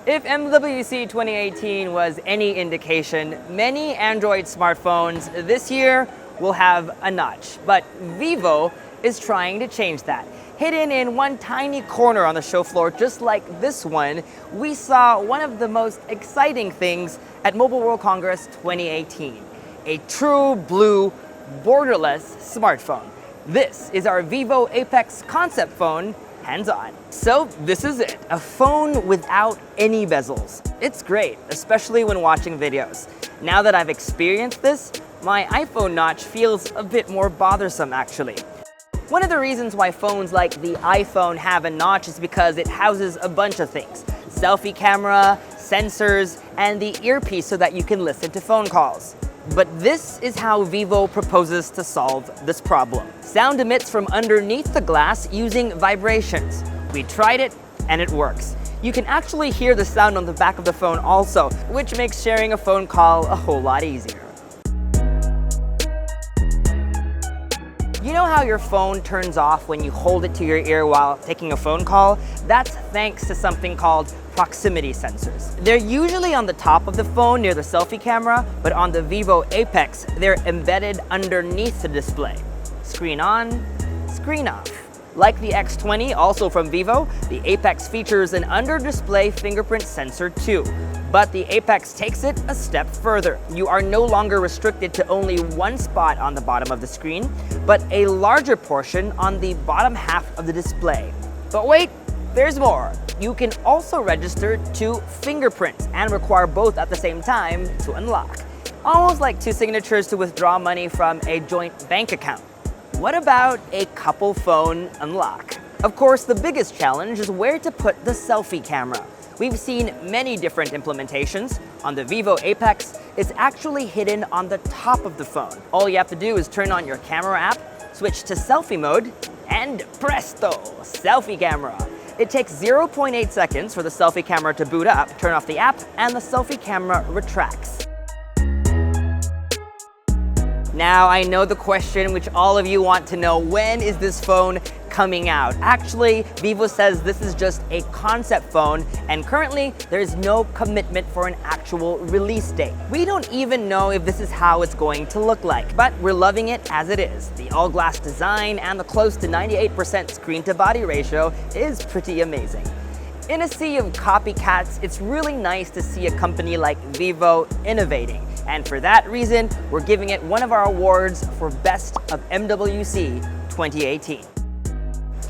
If MWC 2018 was any indication, many Android smartphones this year will have a notch. But Vivo is trying to change that. Hidden in one tiny corner on the show floor, just like this one, we saw one of the most exciting things at Mobile World Congress 2018. A true blue, borderless smartphone. This is our Vivo Apex concept phone, hands-on. So this is it, a phone without any bezels. It's great, especially when watching videos. Now that I've experienced this, my iPhone notch feels a bit more bothersome actually. One of the reasons why phones like the iPhone have a notch is because it houses a bunch of things. Selfie camera, sensors, and the earpiece so that you can listen to phone calls. But this is how Vivo proposes to solve this problem. Sound emits from underneath the glass using vibrations. We tried it, and it works. You can actually hear the sound on the back of the phone also, which makes sharing a phone call a whole lot easier. You know how your phone turns off when you hold it to your ear while taking a phone call? That's thanks to something called proximity sensors. They're usually on the top of the phone near the selfie camera, but on the Vivo Apex, they're embedded underneath the display. Screen on, screen off. Like the X20, also from Vivo, the Apex features an under-display fingerprint sensor too. But the Apex takes it a step further. You are no longer restricted to only one spot on the bottom of the screen, but a larger portion on the bottom half of the display. But wait, there's more. You can also register two fingerprints and require both at the same time to unlock. Almost like two signatures to withdraw money from a joint bank account. What about a couple phone unlock? Of course, the biggest challenge is where to put the selfie camera. We've seen many different implementations. On the Vivo Apex, it's actually hidden on the top of the phone. All you have to do is turn on your camera app, switch to selfie mode, and presto, selfie camera. It takes 0.8 seconds for the selfie camera to boot up, turn off the app, and the selfie camera retracts. Now, I know the question which all of you want to know, when is this phone coming out? Actually, Vivo says this is just a concept phone, and currently there's no commitment for an actual release date. We don't even know if this is how it's going to look like, but we're loving it as it is. The all-glass design and the close to 98% screen-to-body ratio is pretty amazing. In a sea of copycats, it's really nice to see a company like Vivo innovating. And for that reason, we're giving it one of our awards for Best of MWC 2018.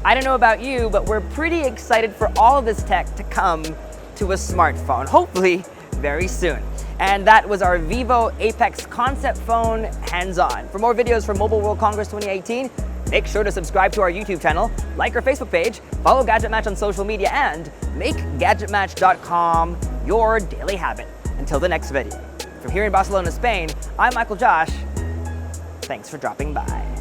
I don't know about you, but we're pretty excited for all of this tech to come to a smartphone, hopefully very soon. And that was our Vivo Apex concept phone, hands-on. For more videos from Mobile World Congress 2018, make sure to subscribe to our YouTube channel, like our Facebook page, follow GadgetMatch on social media, and make GadgetMatch.com your daily habit. Until the next video. From here in Barcelona, Spain, I'm Michael Josh. Thanks for dropping by.